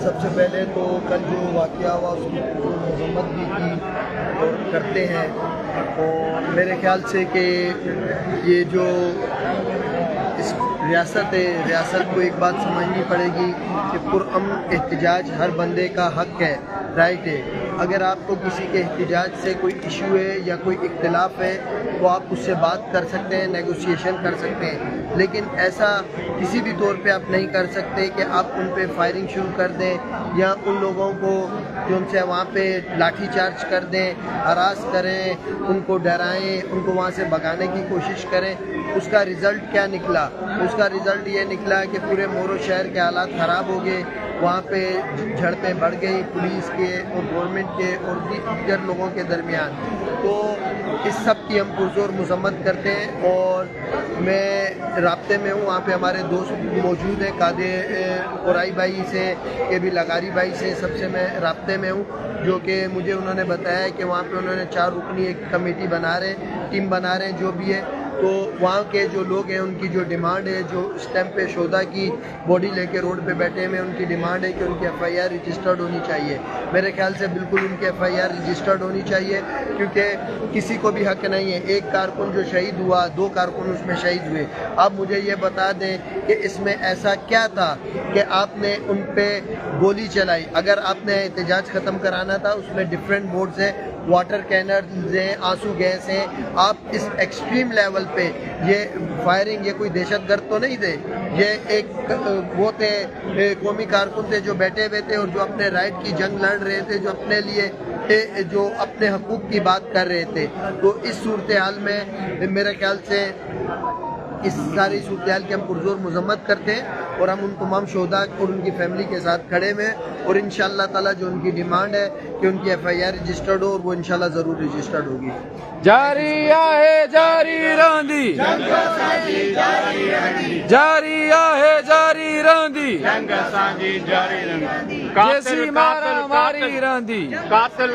سب سے پہلے تو کل جو واقعہ ہوا اس کی مذمت بھی کی اور کرتے ہیں، اور میرے خیال سے کہ یہ جو اس ریاست ہے، ریاست کو ایک بات سمجھنی پڑے گی کہ پرامن احتجاج ہر بندے کا حق ہے، رائٹ ہے۔ اگر آپ کو کسی کے احتجاج سے کوئی ایشو ہے یا کوئی اختلاف ہے تو آپ اس سے بات کر سکتے ہیں، نیگوسیشن کر سکتے ہیں، لیکن ایسا کسی بھی طور پہ آپ نہیں کر سکتے کہ آپ ان پہ فائرنگ شروع کر دیں یا ان لوگوں کو جو ان سے وہاں پہ لاٹھی چارج کر دیں، ہراس کریں، ان کو ڈرائیں، ان کو وہاں سے بھگانے کی کوشش کریں۔ اس کا رزلٹ کیا نکلا؟ اس کا رزلٹ یہ نکلا کہ پورے مورو شہر کے حالات خراب ہو گئے، وہاں پہ جھڑپیں بڑھ گئی پولیس کے اور گورنمنٹ کے اور دیگر لوگوں کے درمیان۔ تو اس سب کی ہم پرزور مذمت کرتے ہیں، اور میں رابطے میں ہوں، وہاں پہ ہمارے دوست موجود ہیں، قادر قرائی بھائی سے کہ بھی لگاری بھائی سے، سب سے میں رابطے میں ہوں، جو کہ مجھے انہوں نے بتایا کہ وہاں پہ انہوں نے 4 رکنی ایک کمیٹی بنا رہے ہیں، ٹیم بنا رہے ہیں، جو بھی ہے۔ تو وہاں کے جو لوگ ہیں ان کی جو ڈیمانڈ ہے، جو اس ٹائم پہ شہدا کی باڈی لے کے روڈ پہ بیٹھے ہوئے، ان کی ڈیمانڈ ہے کہ ان کی FIR رجسٹرڈ ہونی چاہیے۔ میرے خیال سے بالکل ان کی FIR رجسٹرڈ ہونی چاہیے، کیونکہ کسی کو بھی حق نہیں ہے۔ ایک کارکن جو شہید ہوا، 2 کارکن اس میں شہید ہوئے، آپ مجھے یہ بتا دیں کہ اس میں ایسا کیا تھا کہ آپ نے ان پہ گولی چلائی؟ اگر آپ نے احتجاج ختم کرانا تھا، اس میں ڈیفرنٹ موڈز ہیں، واٹر کینرز ہیں، آنسو گیس ہیں۔ آپ اس ایکسٹریم لیول پہ یہ فائرنگ، یہ کوئی دہشت گرد تو نہیں تھے، یہ ایک وہ تھے، قومی کارکن تھے جو بیٹھے ہوئے تھے اور جو اپنے رائٹ کی جنگ لڑ رہے تھے، جو اپنے لیے جو اپنے حقوق کی بات کر رہے تھے۔ تو اس صورتحال میں میرے خیال سے اس ساری صورتحال کی ہم پرزور مذمت کرتے ہیں، اور ہم ان تمام شہداء اور ان کی فیملی کے ساتھ کھڑے ہوئے ہیں، اور انشاءاللہ تعالی جو ان کی ڈیمانڈ ہے کہ ان کی FIR رجسٹرڈ ہو، اور وہ انشاءاللہ ضرور رجسٹرڈ ہوگی۔ جاری ہے جاری رہندی، جاری ہے جاری رہندی، جنگ اساں جی جاری رہندی، جیسی مارا ماری رہندی۔ قاتل